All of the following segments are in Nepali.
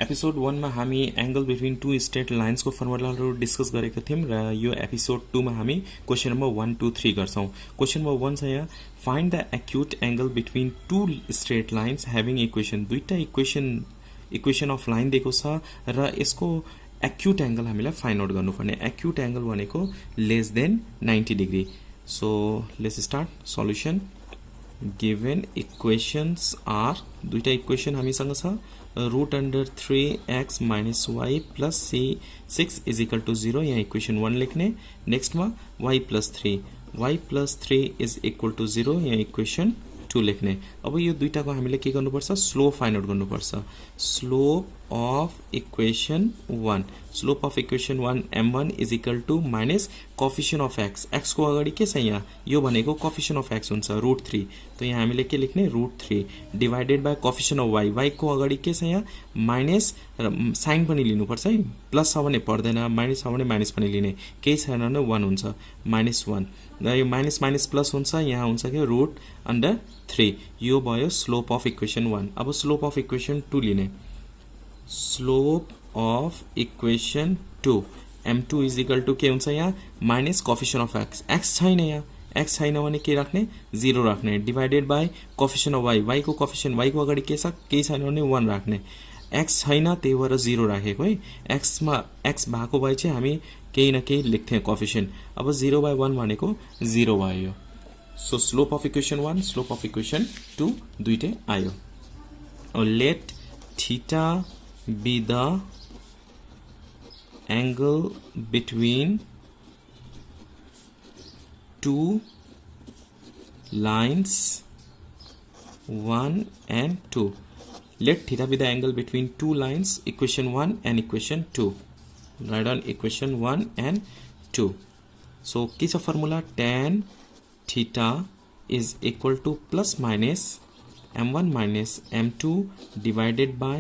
एपिसोड 1 मा हामी angle between two straight lines को फर्मुलाहरु डिस्कस गरेका थियौं र यो एपिसोड 2 मा हामी क्वेशन नम्बर 1 2 3 गर्छौं। क्वेशन नम्बर 1 छ यहाँ find the acute angle between two straight lines having equation. दुईटा इक्वेशन अफ लाइन दिएको छ र यसको एक्यूट एंगल हामीलाई फाइन्ड आउट गर्नुपर्ने। एक्यूट एंगल भनेको less than 90 degree. So let's start solution. Given equations are दुईटा इक्वेशन हामीसँग छ root under 3x minus y plus 6 is equal to 0। यहाँ इक्वेशन 1 लेख्ने। नेक्स्ट में y plus 3 is equal to 0। यहाँ इक्वेशन 2 लेख्ने। अब यो दुईटा को हामीले के गर्नुपर्छ स्लोप फाइन्ड आउट गर्नुपर्छ। Slope of equation 1 m1 is equal to minus coefficient of x। x को अगाडि के छ यहाँ यो भनेको कोफिशिएंट अफ x हुन्छ √3। तो यहाँ हामीले के लेख्ने √3 divided by coefficient of y को अगाडि के छ यहाँ माइनस साइन पनि लिनुपर्छ है। प्लस छ भने पर्दैन, माइनस छ भने माइनस पनि लिने, केही छैन भने 1 हुन्छ -1 र यो माइनस माइनस प्लस हुन्छ यहाँ हुन्छ के √3। यो भयो स्लोप अफ इक्वेशन 1। अब स्लोप अफ इक्वेशन 2 लिने। Slope of equation 2 m2 is equal to के हुन्छ यहाँ minus coefficient of x। x छैन यहाँ, x छैन भने के राख्ने 0 राख्ने divided by coefficient of y को कोफिशिएंट y को अगाडि के छ केही छैन भने 1 राख्ने। x छैन त्यही भएर 0 राखेको है। x मा x भएको भए चाहिँ हामी केही न केही लेख्थे कोफिशिएंट। अब 0/1 भनेको 0 भयो। So slope of equation 1 slope of equation 2 दुईटै आयो। Let theta be the angle between two lines 1 and 2. Let theta be the angle between two lines, equation 1 and equation 2. Write down equation 1 and 2. So key is a formula tan theta is equal to plus minus m1 minus m2 divided by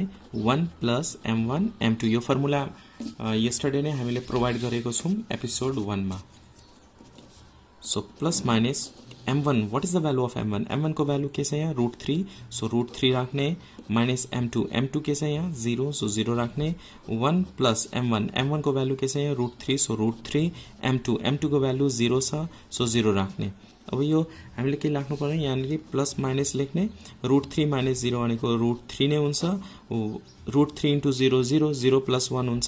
1 plus m1 m2। यो फर्मुला yesterday नै हामीले प्रोवाइड गरेको छौं एपिसोड 1 मा। So plus minus m1 what is the value of m1? m1 को भ्यालु के छ यहाँ √3। सो √3 राख्ने माइनस m2 के छ यहाँ 0। सो 0 राख्ने 1 प्लस m1 को भ्यालु के छ यहाँ √3। सो √3 m2 को भ्यालु 0 छ। सो 0 राख्ने। अब यो हामीले के राख्नु पर्यो यहाँ प्लस माइनस लेख्ने। √3 माइनस 0 भनेको √3 नै हुन्छ। √3 इन्टु 0 0 0 प्लस 1 हुन्छ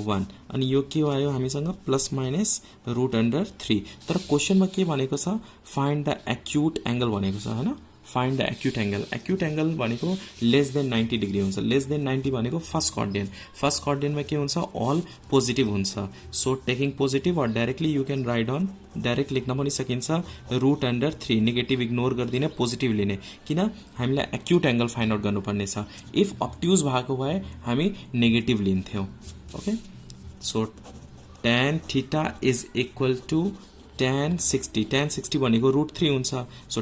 1। अनि यो के आयो हामीसँग प्लस माइनस √3। तर क्वेशनमा के भनेको छ फाइन्ड द एक्यूट एंगल भनेको छ हैन। Find the acute angle. Acute angle भनेको लेस देन 90 डिग्री हुन्छ। लेस देन 90 भनेको फर्स्ट क्वाड्रेन्ट। फर्स्ट क्वाड्रेन्टमा के हुन्छ अल पोजिटिभ हुन्छ। सो टेकिङ पोजिटिभ और directly you can write down direct लेख्न पनि सकिन्छ √3। नेगेटिभ इग्नोर गर्दिने पोजिटिभ लिने किन हामीलाई एक्यूट एंगल फाइन्ड आउट गर्नुपर्ने छ। इफ अब्ट्युज भएको भए हामी नेगेटिभ लिन्थ्यौं। Okay so tan theta is equal to tan 60। tan 60 भनेको √3 हुन्छ। सो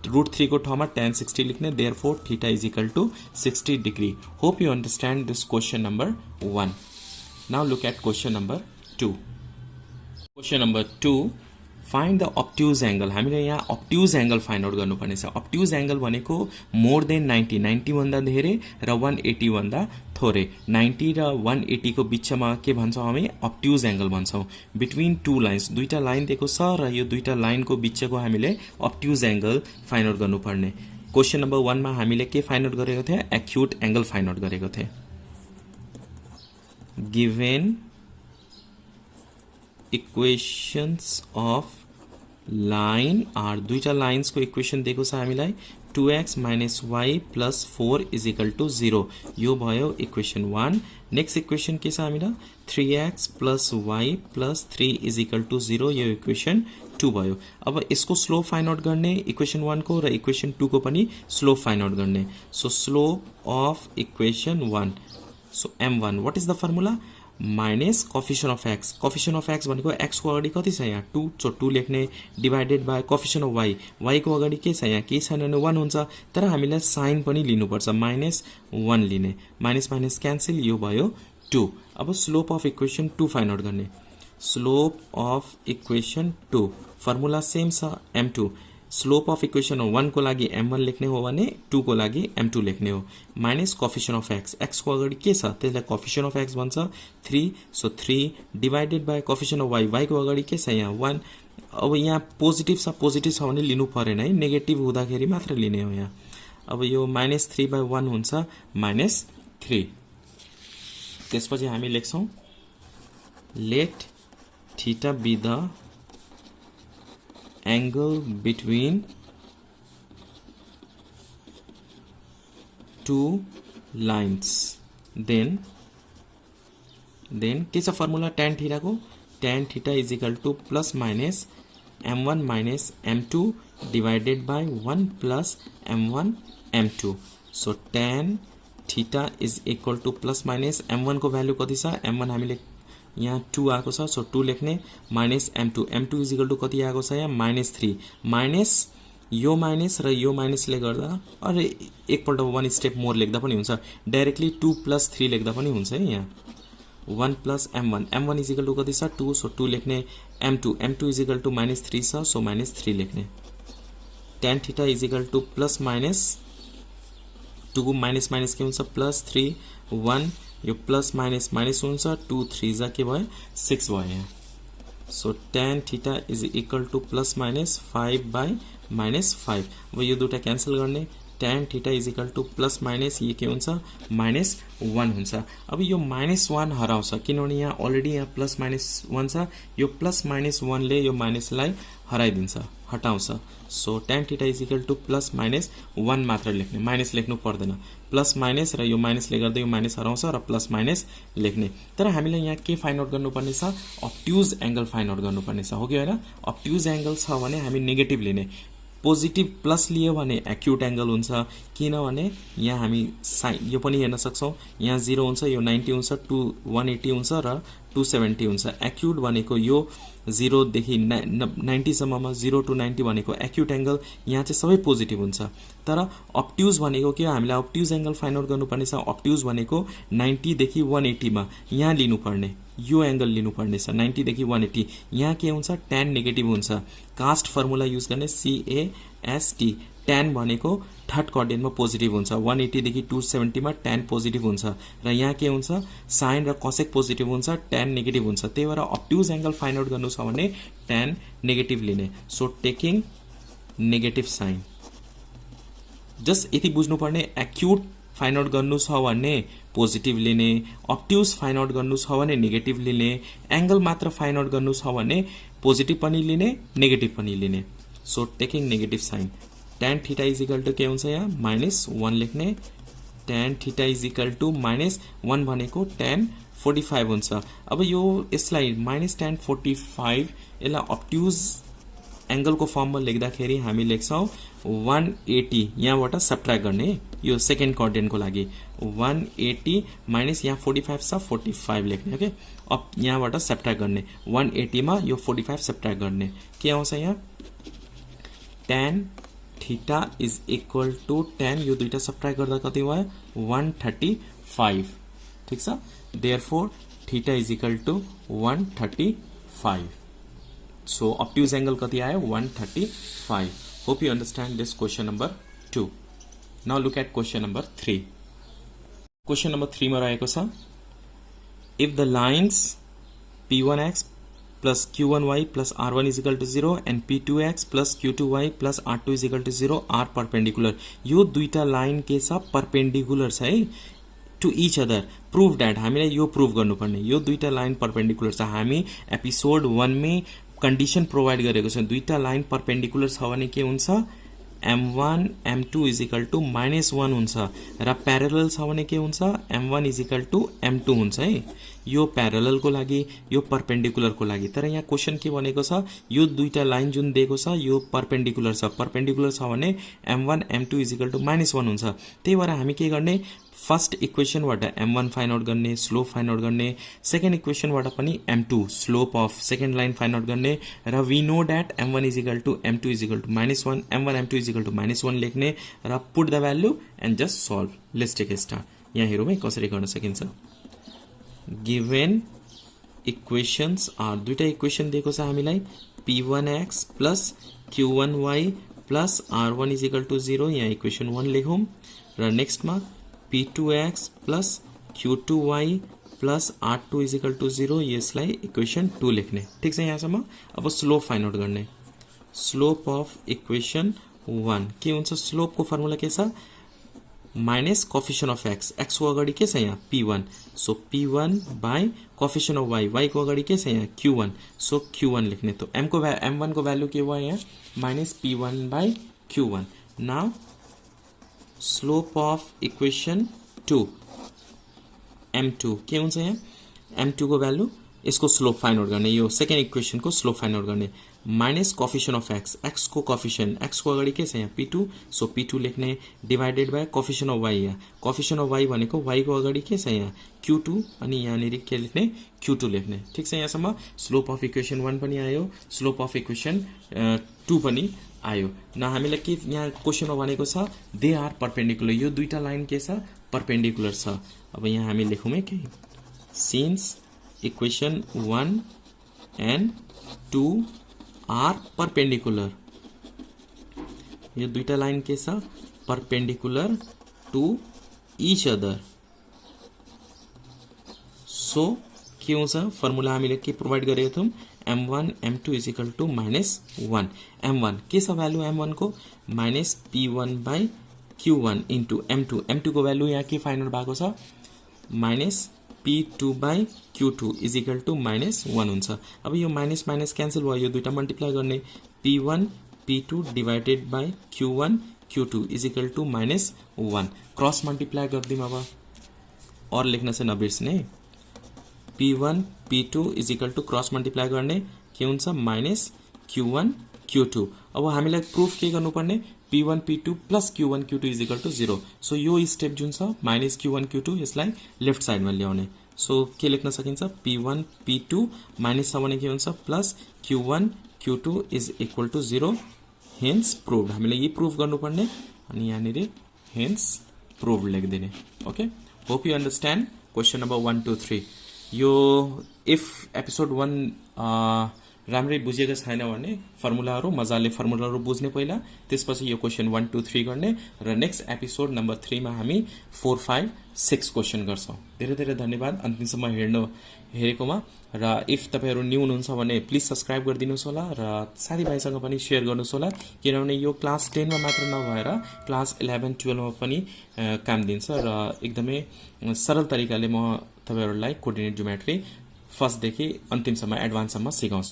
√3 को ठाउँमा tan 60 लेख्ने। therefore theta is equal to 60 degree. Hope you understand this question number 1. Now look at question number 2. Question number 2 find the obtuse angle। हामीले यहाँ obtuse angle फाइन्ड आउट गर्नुपर्ने छ। obtuse angle भनेको मोर देन 90 भन्दा धेरै र 180 भन्दा थोरै। 90 र 180 को बीचमा के भन्छौं हामी obtuse angle भन्छौं। बिट्विन टू लाइन्स दुईटा लाइन दिएको छ र यो दुईटा लाइन को बीचको हामीले obtuse angle फाइन्ड आउट गर्नुपर्ने। क्वेशन नम्बर 1 मा हामीले के फाइन्ड आउट गरेको थिए एक्यूट एंगल फाइन्ड आउट गरेको थिए। Given equations of line are दुईटा लाइन्स को इक्वेशन दिएको छ हामीलाई 2x minus y plus 4 is equal to 0। यो भयो इक्वेशन 1। नेक्स्ट इक्वेशन के छ हामीलाई 3x plus y plus 3 is equal to 0। यो इक्वेशन 2 भयो। अब यसको स्लोप फाइन्ड आउट गर्ने इक्वेशन 1 को र इक्वेशन 2 को पनि स्लोप फाइन्ड आउट गर्ने। So slope of equation 1 so m1 what is the formula minus coefficient of x। Coefficient of x भनेको x को अगाडि कति छ यहाँ 2। सो 2 लेख्ने divided by coefficient of y को अगाडि के छ यहाँ केही छैन भने 1 हुन्छ। तर हामीलाई साइन पनि लिनुपर्छ -1 लिने। माइनस माइनस क्यान्सल यो भयो 2। अब slope of equation 2 find out गर्ने। Slope of equation 2 formula same छ m2 स्लोप अफ इक्वेसन 1 को लागि m1 लेख्ने हो भने 2 को लागि m2 लेख्ने हो minus coefficient of x x को अगाडि के छ त्यसलाई कोफिसिएन्ट अफ x भन्छ 3 so 3 divided by coefficient of y y को अगाडि के छ यहाँ 1 अब यहाँ पोजिटिभ छ भने लिनु परेन है नेगेटिभ हुँदाखेरि मात्र लिने हो यहाँ अब यो -3/1 हुन्छ -3 त्यसपछि हामी लेख्छौं let theta be the angle between two lines then के छ फर्मुला tan थीटा को tan theta is equal to plus minus m1 minus m2 divided by 1 plus m1 m2 so tan theta is equal to plus minus m1 को भ्यालु कति छ m1 हामीले यहाँ 2 आएको छ सो 2 लेख्ने minus m2 is equal two कति आएको छ यहाँ -3 माइनस यो माइनस र यो माइनसले गर्दा अरे एकपल्ट 1 स्टेप मोर लेख्दा पनि हुन्छ डाइरेक्टली 2 प्लस 3 लेख्दा पनि हुन्छ है यहाँ 1 plus m1 is equal two कति छ 2 सो 2 लेख्ने m2 इज इक्वल टू -3 छ सो -3 लेख्ने tan theta is equal to plus minus 2 को माइनस माइनस के हुन्छ प्लस 3 1 यो प्लस माइनस माइनस हुन्छ 2 3 जा के भयो 6 भयो यहाँ so tan theta is equal to plus minus 5/-5 अब यो दुटा क्यान्सल गर्ने tan theta is equal to plus minus ये के हुन्छ -1 हुन्छ अब यो -1 हराउँछ किनभने यहाँ अलरेडी यहाँ प्लस माइनस 1 छ यो प्लस माइनस 1 ले यो माइनसलाई हराइदिन्छ हटाउँछ so tan theta is equal to plus minus 1 मात्र लेख्ने माइनस लेख्नु पर्दैन प्लस माइनस र यो माइनसले गर्दा यो माइनस हराउँछ र प्लस माइनस लेख्ने तर हामीले यहाँ के फाइन्ड आउट गर्नुपर्ने छ अब्ट्युज एंगल फाइन्ड आउट गर्नुपर्ने छ हो कि हैन अब्ट्युज एंगल छ भने हामी नेगेटिभ लिने पोजिटिभ प्लस लियो भने एक्युट एंगल हुन्छ किनभने यहाँ हामी यो पनि हेर्न सक्छौं यहाँ 0 हुन्छ यो 90 हुन्छ 180 हुन्छ र 270 हुन्छ एक्युट भनेको यो 0 देखि 90 सम्ममा 0 to 90 भनेको एक्युट एंगल यहाँ चाहिँ सबै पोजिटिभ हुन्छ तर अब्ट्युज भनेको के हामीले अब्ट्युज एंगल फाइन्ड आउट गर्नुपर्ने छ अब्ट्युज भनेको 90 देखि 180 मा यहाँ लिनुपर्ने यो एंगल लिनुपर्ने छ 90 देखि 180 यहाँ के हुन्छ tan नेगेटिभ हुन्छ कास्ट फर्मुला युज गर्ने CAST tan भनेको थर्ड क्वाड्रेन्टमा पोजिटिभ हुन्छ 180 देखि 270 मा tan पोजिटिभ हुन्छ र यहाँ के हुन्छ sin र cosec पोजिटिभ हुन्छ tan नेगेटिभ हुन्छ त्यही भएर अब्ट्युज एंगल फाइन्ड आउट गर्नु छ भने tan नेगेटिभ लिने so taking negative sign just यति बुझ्नु पर्ने एक्युट फाइन्ड आउट गर्नु छ भने पोजिटिभ लिने अब्ट्युज फाइन्ड आउट गर्नु छ भने नेगेटिभ लिने एंगल मात्र फाइन्ड आउट गर्नु छ भने पोजिटिभ पनि लिने नेगेटिभ पनि लिने so taking negative sign tan theta is equal to के हुन्छ यहाँ -1 लेख्ने tan theta is equal to -1 भनेको tan 45 हुन्छ अब यो यसलाई -tan 45 यसलाई अब्ट्युज एंगल को फर्ममा लेख्दाखेरि हामी लेख्छौं 180 यहाँबाट सबट्र्याक्ट गर्ने यो सेकेन्ड क्वाड्रेन्ट को लागि 180 माइनस यहाँ 45 छ 45 लेख्ने ओके अब यहाँबाट सबट्र्याक्ट गर्ने 180 मा यो 45 सबट्र्याक्ट गर्ने के आउँछ यहाँ tan theta is equal to tan यो दुईटा सबट्र्याक्ट गर्दा कति भयो 135 ठीक छ therefore theta is equal to 135 So obtuse angle कति आयो 135 hope you understand this question number 2 now look at question number 3 question number 3 मा रहेको छ if the lines p1x plus q1y plus r1 is equal to 0 and p2x plus q2y plus r2 is equal to 0 are perpendicular यो दुईटा लाइन के छ perpendicular छ है to each other prove that हामीले यो प्रूफ गर्नुपर्ने यो दुईटा लाइन perpendicular छ हामी एपिसोड 1 में कंडीशन प्रोवाइड गरेको छ दुईटा लाइन परपेंडिकुलर छ भने के हुन्छ m1 m2 is equal to -1 हुन्छ र प्यारलल छ भने के हुन्छ m1 is equal to m2 हुन्छ है यो प्यारलल को लागि यो परपेंडिकुलर को लागि तर यहाँ क्वेशन के भनेको छ यो दुईटा लाइन जुन दिएको छ यो परपेंडिकुलर छ भने m1 m2 is equal to -1 हुन्छ त्यही भएर हामी के गर्ने फर्स्ट इक्वेशन बाट m1 फाइन्ड आउट गर्ने स्लोप फाइन्ड आउट गर्ने सेकेन्ड इक्वेशन बाट पनि m2 slope of second line find out गर्ने र we know that m1 is equal to m2 is equal to -1 m1 m2 is equal to -1 लेख्ने र put the value and just solve let's take a start यहाँ हेरौँ है कसरी गर्न सकिन्छ गिवन इक्वेशंस आर दुईटा इक्वेशन दिएको छ हामीलाई p1x plus q1y plus r1 is equal to 0 यहाँ इक्वेसन 1 लेखौँ र नेक्स्टमा p2x plus q2y plus r2 is equal to 0 यसलाई इक्वेसन 2 लेख्ने। ठिक छ यहाँसम्म। अब स्लोप फाइन्ड आउट गर्ने। स्लोप अफ इक्वेसन 1 के हुन्छ? स्लोपको फर्मुला के छ? Minus coefficient of x. X को अगाडि के छ यहाँ? p1। So p1 by coefficient of y। y को अगाडि के छ यहाँ? q1। सो q1 लेख्ने। तो m1 को भ्यालु के भयो यहाँ? Minus p1 by q1। Now slope of equation 2 m2 के हुन्छ यहाँ? m2 को भ्यालु यसको स्लोप फाइन्ड आउट गर्ने। यो सेकेन्ड इक्वेसन को स्लोप फाइन्ड आउट गर्ने। Minus coefficient of x. X को कोफिसिएन्ट, एक्स को अगाडि के छ यहाँ? p2। सो p2 लेख्ने divided by coefficient of y। यहाँ कोफिसिएन्ट अफ y भनेको y को अगाडि के छ यहाँ? q2 अनि यहाँनिर के लेख्ने? q2 लेख्ने। ठिक छ यहाँसम्म। स्लोप अफ इक्वेसन 1 पनि आयो, स्लोप अफ इक्वेसन 2 पनि आयो। न हामीलाई के यहाँ क्वेसनमा भनेको छ? They are perpendicular. यो दुईटा लाइन के छ? परपेन्डिकुलर छ। अब यहाँ हामी लेखौँ है के? Since equation 1 and 2 are perpendicular. यो दुईटा लाइन के छ? Perpendicular to each other. So के हुन्छ? फर्मुला हामीले के प्रोभाइड गरेको थियौं? m1 m2 is equal to minus 1। m1 के छ भ्यालु? m1 को minus p1 by q1 into m2। m2 को भ्यालु यहाँ के फाइन्ड आउट भएको छ? Minus p2 by q2 is equal to minus 1 हुन्छ। अब यो माइनस माइनस क्यान्सल भयो, यो दुईटा मल्टिप्लाई गर्ने। p1 p2 divided by q1 q2 is equal to minus 1। Cross multiply गरिदिउँ अब, और लेख्न चाहिँ नबिर्सने। p1 p2 is equal to cross multiply गर्ने के हुन्छ? Minus q1 q2। अब हामीलाई प्रुफ के गर्नुपर्ने? p1 p2 plus q1 q2 is equal to 0। So यो स्टेप जुन छ माइनस q1 q2 यसलाई लेफ्ट साइडमा ल्याउने। सो के लेख्न सकिन्छ? p1 p2 माइनस छ भने के हुन्छ? Plus q1 q2 is equal to 0। Hence prove. हामीले यही प्रुफ गर्नुपर्ने अनि यहाँनिर हेन्स प्रुभ लेखिदिने। Okay, hope you understand question number 1 2 3। यो इफ एपिसोड 1 राम्रै बुझेको छैन भने फर्मुलाहरू मजाले फर्मुलाहरू बुझ्ने पहिला, त्यसपछि यो क्वेसन 1 2 3 गर्ने र नेक्स्ट एपिसोड नम्बर 3 मा हामी 4 5 6 क्वेसन गर्छौं। धेरै धेरै धन्यवाद अन्तिमसम्म हेरेकोमा। र इफ तपाईहरु न्यू हुनुहुन्छ भने प्लिज सब्स्क्राइब गरिदिनुस् होला र साथीभाइसँग पनि शेयर गर्नुस् होला, किनभने यो क्लास 10 मा मात्र नभएर क्लास 11 12 मा पनि काम दिन्छ र एकदमै सरल तरिकाले म तपाईहरुलाई कोर्डिनेट ज्योमेट्री फर्स्ट देखि अन्तिमसम्म एडभान्स सम्म सिकाउँछु।